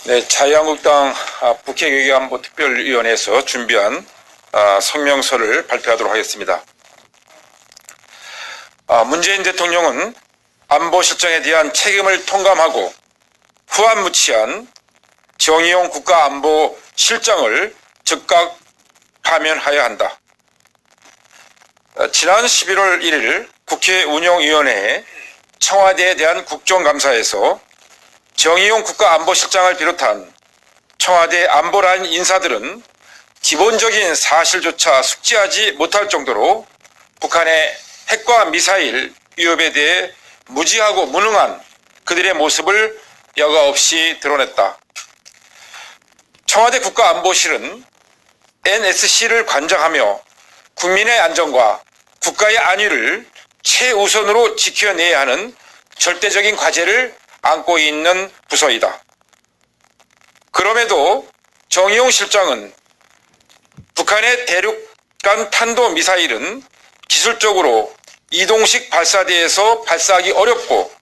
네, 자유한국당 북핵외교안보특별위원회에서 준비한 성명서를 발표하도록 하겠습니다. 문재인 대통령은 안보 실정에 대한 책임을 통감하고 후안무치한 정의용 국가안보실장을 즉각 파면하여야 한다. 지난 11월 1일 국회 운영위원회에 청와대에 대한 국정감사에서 정의용 국가안보실장을 비롯한 청와대 안보라인 인사들은 기본적인 사실조차 숙지하지 못할 정도로 북한의 핵과 미사일 위협에 대해 무지하고 무능한 그들의 모습을 여과 없이 드러냈다. 청와대 국가안보실은 NSC를 관장하며 국민의 안전과 국가의 안위를 최우선으로 지켜내야 하는 절대적인 과제를 안고 있는 부서이다. 그럼에도 정의용 실장은 북한의 대륙간 탄도미사일은 기술적으로 이동식 발사대에서 발사하기 어렵고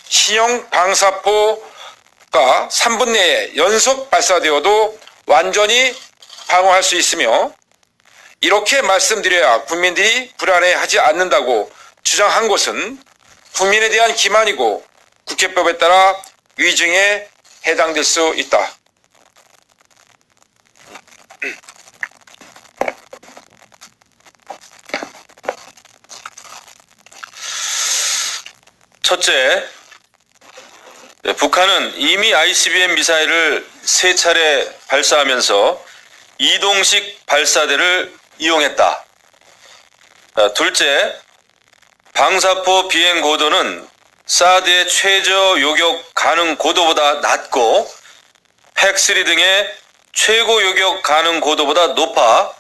신형 방사포가 3분 내에 연속 발사되어도 완전히 방어할 수 있으며 이렇게 말씀드려야 국민들이 불안해하지 않는다고 주장한 것은 국민에 대한 기만이고 국회법에 따라 위증에 해당될 수 있다. 첫째, 북한은 이미 ICBM 미사일을 3차례 발사하면서 이동식 발사대를 이용했다. 둘째, 방사포 비행 고도는 사드의 최저 요격 가능 고도보다 낮고 팩3 등의 최고 요격 가능 고도보다 높아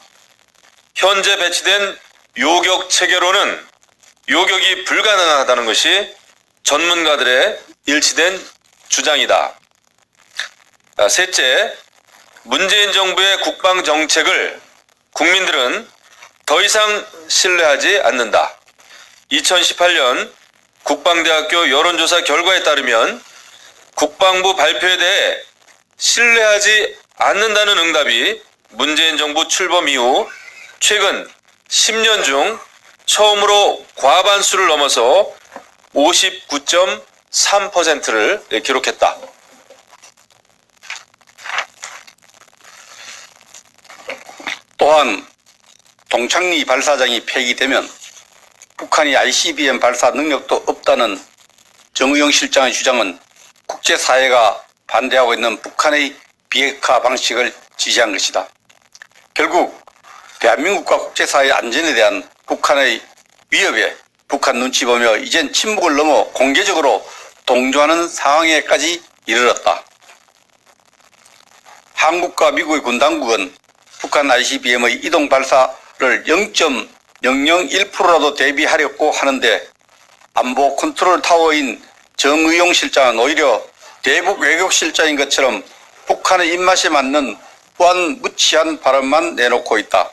현재 배치된 요격 체계로는 요격이 불가능하다는 것이 전문가들의 일치된 주장이다. 셋째, 문재인 정부의 국방 정책을 국민들은 더 이상 신뢰하지 않는다. 2018년 국방대학교 여론조사 결과에 따르면 국방부 발표에 대해 신뢰하지 않는다는 응답이 문재인 정부 출범 이후 최근 10년 중 처음으로 과반수를 넘어서 59.3%를 기록했다. 또한 동창리 발사장이 폐기되면 북한이 ICBM 발사 능력도 없다는 정의용 실장의 주장은 국제사회가 반대하고 있는 북한의 비핵화 방식을 지지한 것이다. 결국 대한민국과 국제사회의 안전에 대한 북한의 위협에 북한 눈치 보며 이젠 침묵을 넘어 공개적으로 동조하는 상황에까지 이르렀다. 한국과 미국의 군 당국은 북한 ICBM의 이동 발사를 0.001%라도 대비하려고 하는데 안보 컨트롤 타워인 정의용 실장은 오히려 대북 외교 실장인 것처럼 북한의 입맛에 맞는 후안무치한 발언만 내놓고 있다.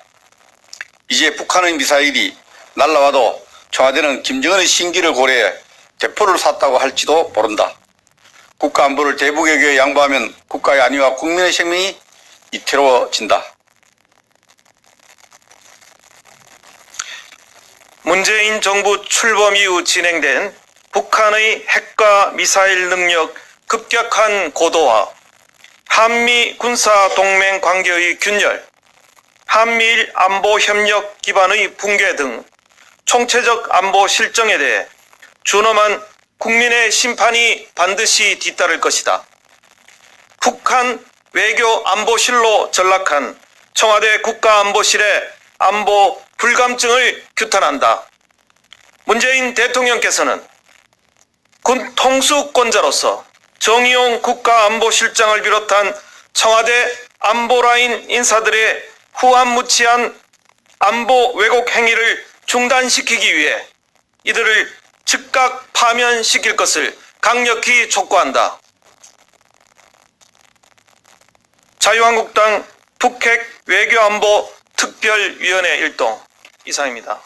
이제 북한의 미사일이 날라와도 청와대는 김정은의 신기를 고려해 대포를 쐈다고 할지도 모른다. 국가안보를 대북 외교에 양보하면 국가의 안위와 국민의 생명이 위태로워진다. 문재인 정부 출범 이후 진행된 북한의 핵과 미사일 능력 급격한 고도화, 한미 군사 동맹 관계의 균열, 한미일 안보 협력 기반의 붕괴 등 총체적 안보 실정에 대해 준엄한 국민의 심판이 반드시 뒤따를 것이다. 북한 외교안보실로 전락한 청와대 국가안보실의 안보 불감증을 규탄한다. 문재인 대통령께서는 군 통수권자로서 정의용 국가안보실장을 비롯한 청와대 안보라인 인사들의 후안무치한 안보 왜곡 행위를 중단시키기 위해 이들을 즉각 파면시킬 것을 강력히 촉구한다. 자유한국당 북핵 외교안보 특별위원회 일동 이상입니다.